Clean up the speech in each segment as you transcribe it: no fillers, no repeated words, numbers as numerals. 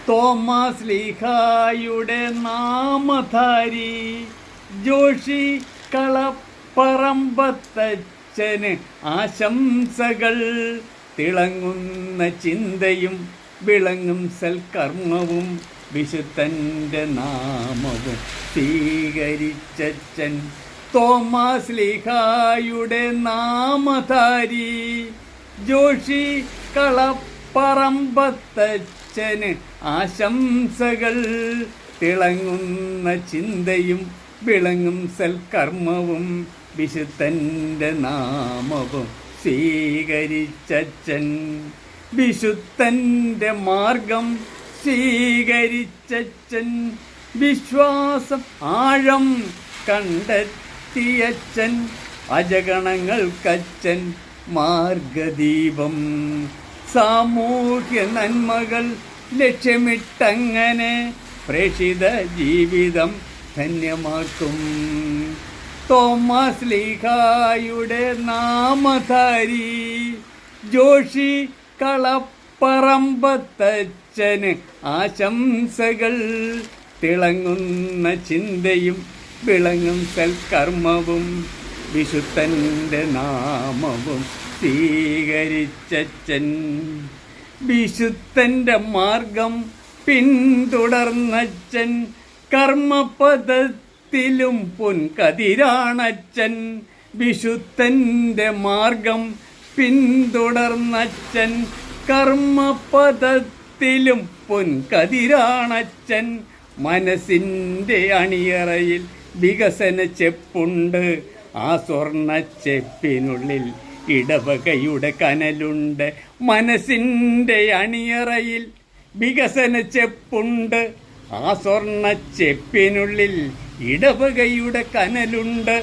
Thomas ലീഹായുടെ നാമധാരി Joshi കളപ്പറമ്പത്തച്ഛന് ആശംസകൾ. തിളങ്ങുന്ന ചിന്തയും വിളങ്ങും സൽക്കർമ്മവും വിശുദ്ധൻ്റെ നാമവും സ്വീകരിച്ചച്ഛൻ. തോമസ് ലീഹായുടെ നാമധാരി ജോഷി കളപ്പറമ്പത്തച്ഛന് ആശംസകൾ. തിളങ്ങുന്ന ചിന്തയും വിളങ്ങും സൽക്കർമ്മവും വിശുദ്ധൻ്റെ നാമവും സ്വീകരിച്ചച്ഛൻ. വിശുദ്ധൻ്റെ മാർഗം സ്വീകരിച്ചച്ഛൻ. വിശ്വാസം ആഴം കണ്ടെത്തിയച്ഛൻ. അജഗണങ്ങൾക്കച്ഛൻ മാർഗദീപം. സാമൂഹ്യ നന്മകൾ ലക്ഷ്യമിട്ടങ്ങനെ പ്രേക്ഷിത ജീവിതം ധന്യമാക്കും. തോമസ് ലീഹായുടെ നാമധാരി ജോഷി കളപ്പറമ്പത്തച്ഛന് ആശംസകൾ. തിളങ്ങുന്ന ചിന്തയും വിളങ്ങും സൽക്കർമ്മവും വിശുദ്ധൻ്റെ നാമവും സ്വീകരിച്ചച്ഛൻ. വിശുദ്ധൻ്റെ മാർഗം പിന്തുടർന്നച്ഛൻ. കർമ്മപദത്തിലും പൊൻകതിരാണച്ഛൻ. വിശുദ്ധൻ്റെ മാർഗം പിന്തുടർന്നച്ഛൻ. കർമ്മപദത്തിലും പൊൻകതിരാണച്ഛൻ. മനസ്സിൻ്റെ അണിയറയിൽ വികസന ചെപ്പുണ്ട്. ആ സ്വർണ്ണ ചെപ്പിനുള്ളിൽ ഇടവകയുടെ കനലുണ്ട്. മനസ്സിൻ്റെ അണിയറയിൽ വികസന ചെപ്പുണ്ട്. ആ സ്വർണ്ണ ചെപ്പിനുള്ളിൽ ഇടവകയുടെ കനലുണ്ട്.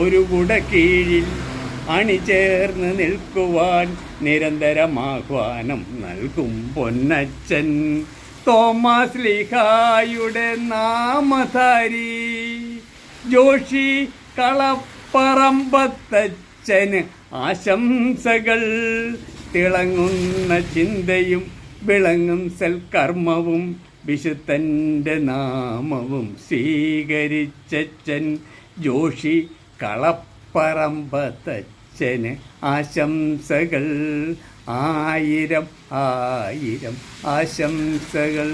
ഒരു കുട കീഴിൽ അണിചേർന്ന് നിൽക്കുവാൻ നിരന്തരമാഹ്വാനം നൽകും പൊന്നച്ഛൻ. തോമസ് ലീഹായുടെ നാമധാരി ജോഷി കളപ്പറമ്പത്തച്ഛന് ആശംസകൾ. തിളങ്ങുന്ന ചിന്തയും വിളങ്ങും സൽക്കർമ്മവും വിശുദ്ധൻ്റെ നാമവും സ്വീകരിച്ചച്ഛൻ. ജോഷി കളപ്പറമ്പത്തച്ഛന് ആശംസകൾ. ആയിരം ആയിരം ആശംസകൾ.